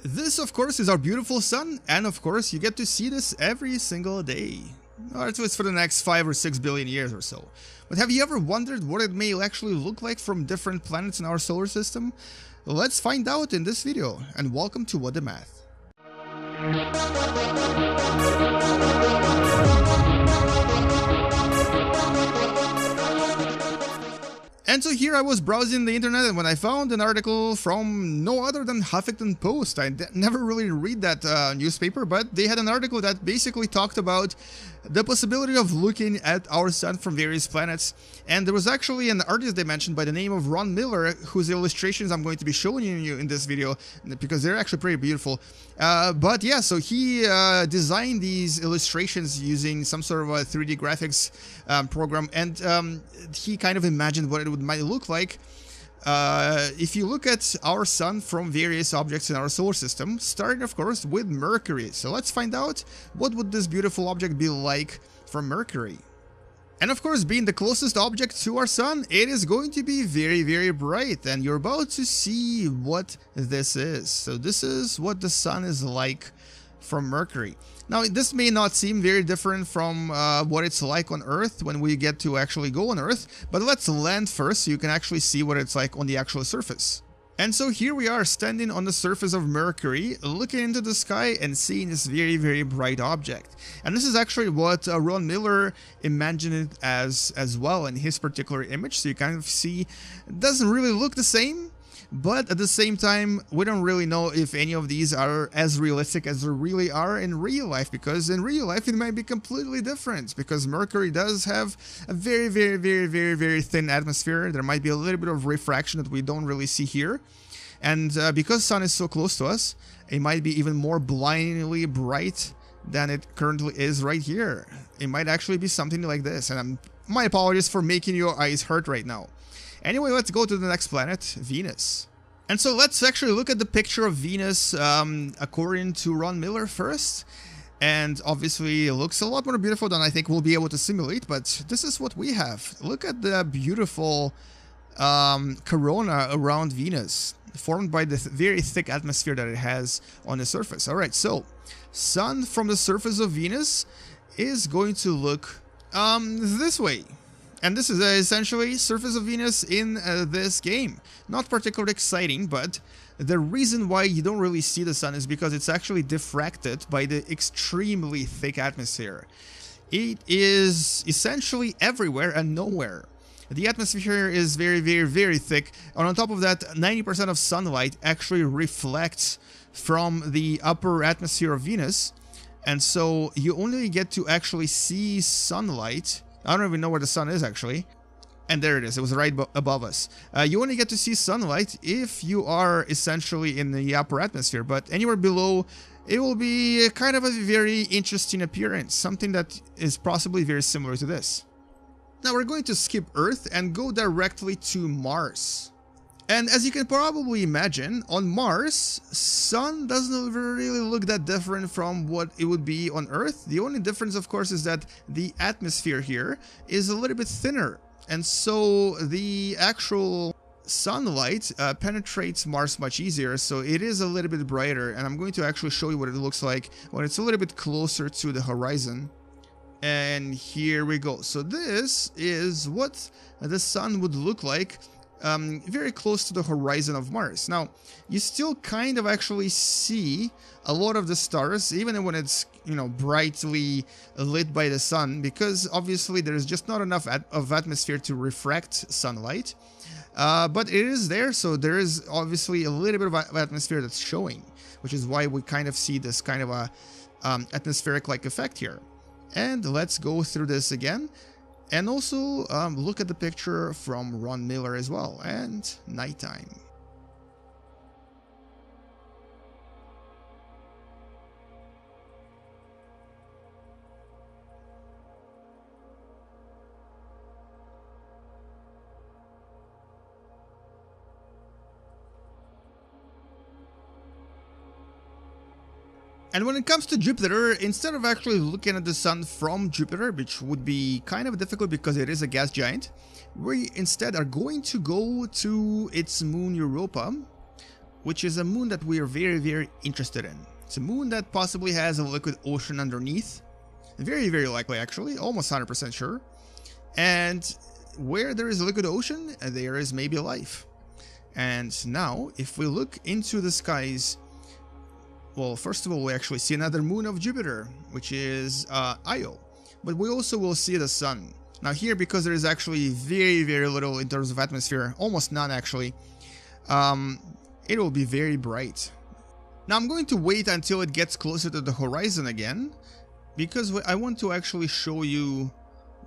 This, of course, is our beautiful sun, and of course, you get to see this every single day. Or at least for the next 5 or 6 billion years or so. But have you ever wondered what it may actually look like from different planets in our solar system? Let's find out in this video, and welcome to What the Math. And so here I was browsing the internet, and when I found an article from no other than Huffington Post. I never really read that newspaper, but they had an article that basically talked about the possibility of looking at our sun from various planets. And there was actually an artist they mentioned by the name of Ron Miller, whose illustrations I'm going to be showing you in this video, because they're actually pretty beautiful. But yeah, so he designed these illustrations using some sort of a 3D graphics program, and he kind of imagined what it might look like if you look at our sun from various objects in our solar system, starting of course with Mercury. So let's find out what would this beautiful object be like from Mercury. And of course, being the closest object to our sun, it is going to be very, very bright, and you're about to see what this is. So this is what the sun is like from Mercury. Now, this may not seem very different from what it's like on Earth when we get to actually go on Earth, but let's land first so you can actually see what it's like on the actual surface. And so here we are standing on the surface of Mercury, looking into the sky and seeing this very, very bright object. And this is actually what Ron Miller imagined it as well in his particular image. So you kind of see it doesn't really look the same, but at the same time, we don't really know if any of these are as realistic as they really are in real life, because in real life it might be completely different, because Mercury does have a very, very, very, very, very thin atmosphere. There might be a little bit of refraction that we don't really see here. And because the sun is so close to us, it might be even more blindingly bright than it currently is right here. It might actually be something like this, and my apologies for making your eyes hurt right now. Anyway, let's go to the next planet, Venus. And so let's actually look at the picture of Venus according to Ron Miller first. And obviously it looks a lot more beautiful than I think we'll be able to simulate, but this is what we have. Look at the beautiful corona around Venus, formed by the very thick atmosphere that it has on the surface. Alright, so sun from the surface of Venus is going to look this way. And this is essentially surface of Venus in this game. Not particularly exciting, but the reason why you don't really see the sun is because it's actually diffracted by the extremely thick atmosphere. It is essentially everywhere and nowhere. The atmosphere is very, very, very thick. And on top of that, 90% of sunlight actually reflects from the upper atmosphere of Venus. And so you only get to actually see sunlight. I don't even know where the sun is actually. And there it is. It was right above us. You only get to see sunlight if you are essentially in the upper atmosphere. But anywhere below, it will be kind of a very interesting appearance. Something that is possibly very similar to this. Now we're going to skip Earth and go directly to Mars. And as you can probably imagine, on Mars, sun doesn't really look that different from what it would be on Earth. The only difference, of course, is that the atmosphere here is a little bit thinner. And so the actual sunlight penetrates Mars much easier, so it is a little bit brighter. And I'm going to actually show you what it looks like when it's a little bit closer to the horizon. And here we go. So this is what the sun would look like very close to the horizon of Mars. Now, you still kind of actually see a lot of the stars, even when it's, you know, brightly lit by the sun, because obviously there's just not enough of atmosphere to refract sunlight. But it is there, so there is obviously a little bit of atmosphere that's showing, which is why we kind of see this kind of a atmospheric-like effect here. And let's go through this again. And also look at the picture from Ron Miller as well, and nighttime. And when it comes to Jupiter, instead of actually looking at the sun from Jupiter, which would be kind of difficult because it is a gas giant, we instead are going to go to its moon Europa, which is a moon that we are very, very interested in. It's a moon that possibly has a liquid ocean underneath. Very, very likely, actually. Almost 100% sure. And where there is a liquid ocean, there is maybe life. And now, if we look into the skies, well, first of all, we actually see another moon of Jupiter, which is Io. But we also will see the sun. Now here, because there is actually very, very little in terms of atmosphere, almost none actually, it will be very bright. Now I'm going to wait until it gets closer to the horizon again, because I want to actually show you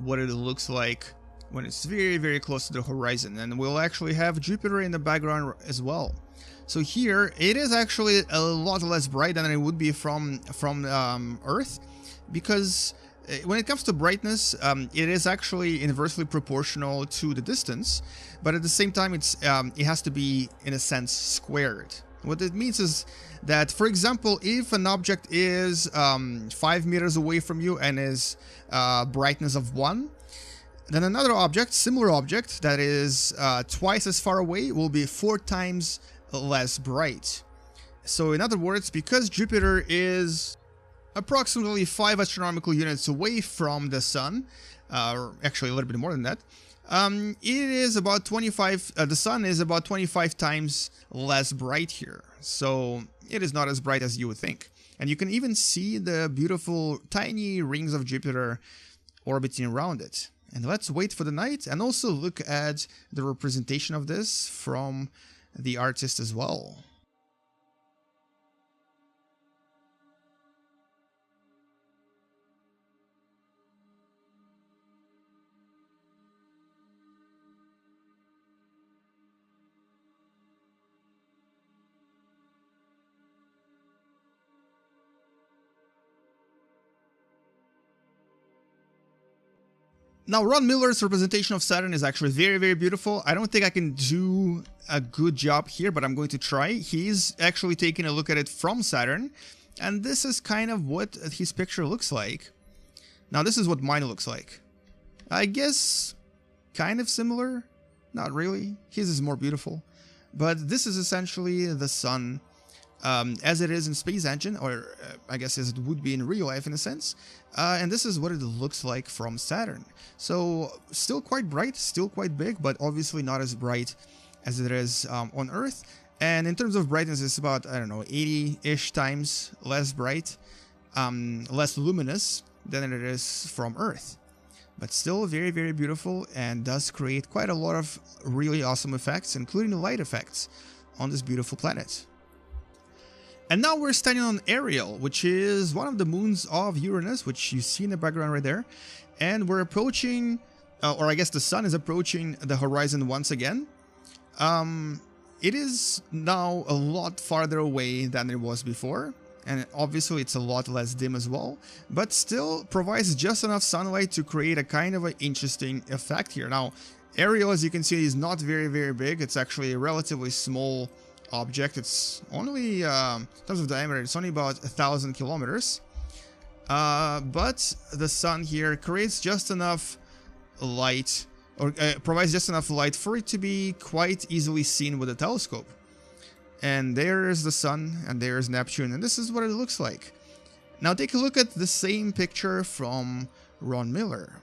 what it looks like when it's very, very close to the horizon. And we'll actually have Jupiter in the background as well. So here, it is actually a lot less bright than it would be from Earth, because when it comes to brightness, it is actually inversely proportional to the distance, but at the same time, it has to be, in a sense, squared. What it means is that, for example, if an object is 5 meters away from you and is brightness of 1, then another object, similar object, that is twice as far away will be 4 times less bright. So in other words, because Jupiter is approximately 5 astronomical units away from the Sun, or actually a little bit more than that, it is about 25, the Sun is about 25 times less bright here. So it is not as bright as you would think. And you can even see the beautiful tiny rings of Jupiter orbiting around it. And let's wait for the night and also look at the representation of this from the artist as well. Now, Ron Miller's representation of Saturn is actually very, very beautiful. I don't think I can do a good job here, but I'm going to try. He's actually taking a look at it from Saturn, and this is kind of what his picture looks like. Now, this is what mine looks like. I guess kind of similar. Not really. His is more beautiful. But this is essentially the Sun as it is in Space Engine, or I guess as it would be in real life in a sense. And this is what it looks like from Saturn. So still quite bright, still quite big, but obviously not as bright as it is on Earth. And in terms of brightness, it's about, I don't know, 80-ish times less bright, less luminous than it is from Earth. But still very, very beautiful, and does create quite a lot of really awesome effects, including light effects on this beautiful planet. And now we're standing on Ariel, which is one of the moons of Uranus, which you see in the background right there. And we're approaching, or I guess the Sun is approaching the horizon once again. It is now a lot farther away than it was before. And obviously it's a lot less dim as well, but still provides just enough sunlight to create a kind of an interesting effect here. Now, Ariel, as you can see, is not very, very big. It's actually a relatively small object. It's only, in terms of diameter, it's only about 1,000 kilometers. But the Sun here creates just enough light, or provides just enough light for it to be quite easily seen with a telescope. And there is the Sun, and there is Neptune, and this is what it looks like. Now take a look at the same picture from Ron Miller.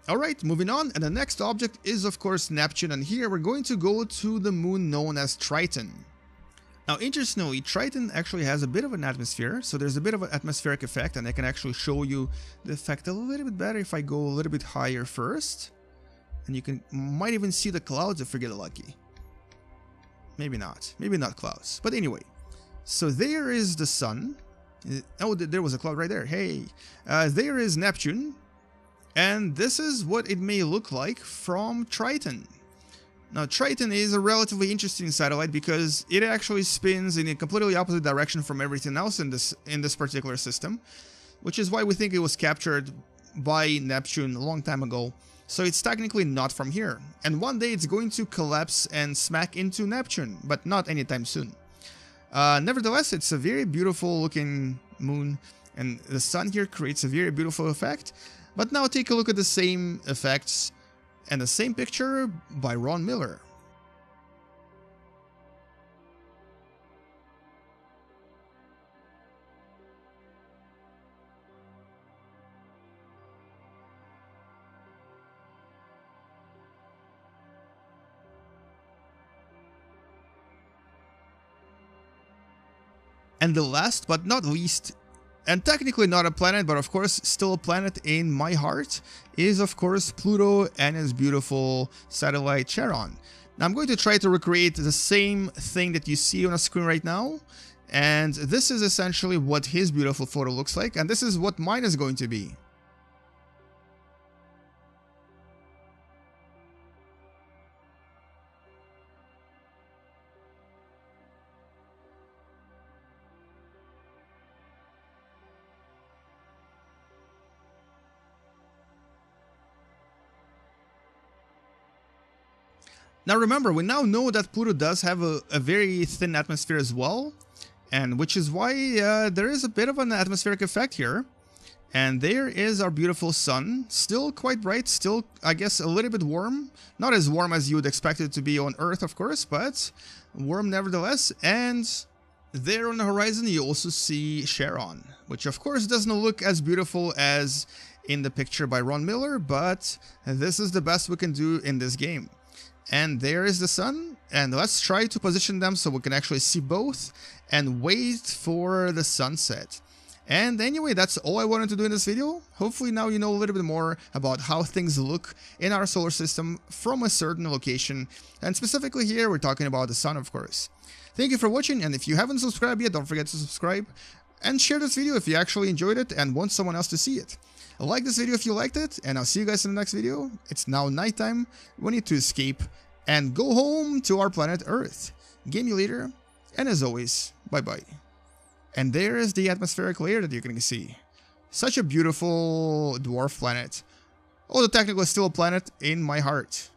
Alright, moving on, and the next object is of course Neptune, and here we're going to go to the moon known as Triton. Now, interestingly, Triton actually has a bit of an atmosphere, so there's a bit of an atmospheric effect, and I can actually show you the effect a little bit better if I go a little bit higher first. And you might even see the clouds if we get lucky. Maybe not clouds. But anyway, so there is the Sun. Oh, there was a cloud right there. Hey, there is Neptune. And this is what it may look like from Triton. Now, Triton is a relatively interesting satellite because it actually spins in a completely opposite direction from everything else in this particular system, which is why we think it was captured by Neptune a long time ago. So it's technically not from here. And one day it's going to collapse and smack into Neptune, but not anytime soon. Nevertheless, it's a very beautiful looking moon, and the sun here creates a very beautiful effect. But now take a look at the same effects and the same picture by Ron Miller. And the last but not least, and technically not a planet, but of course still a planet in my heart, is of course Pluto and his beautiful satellite Charon. Now I'm going to try to recreate the same thing that you see on a screen right now, and this is essentially what his beautiful photo looks like, and this is what mine is going to be. Now remember, we now know that Pluto does have a very thin atmosphere as well, and which is why there is a bit of an atmospheric effect here. And there is our beautiful sun, still quite bright, still, I guess, a little bit warm. Not as warm as you would expect it to be on Earth, of course, but warm nevertheless. And there on the horizon you also see Charon, which of course doesn't look as beautiful as in the picture by Ron Miller, but this is the best we can do in this game. And there is the sun, and let's try to position them so we can actually see both and wait for the sunset. And anyway, that's all I wanted to do in this video. Hopefully now you know a little bit more about how things look in our solar system from a certain location, and specifically here we're talking about the sun, of course. Thank you for watching, and if you haven't subscribed yet, don't forget to subscribe and share this video if you actually enjoyed it and want someone else to see it. Like this video if you liked it, and I'll see you guys in the next video. It's now nighttime, we need to escape and go home to our planet Earth. Game you later, and as always, bye bye. And there is the atmospheric layer that you can see. Such a beautiful dwarf planet. Although technically still a planet in my heart.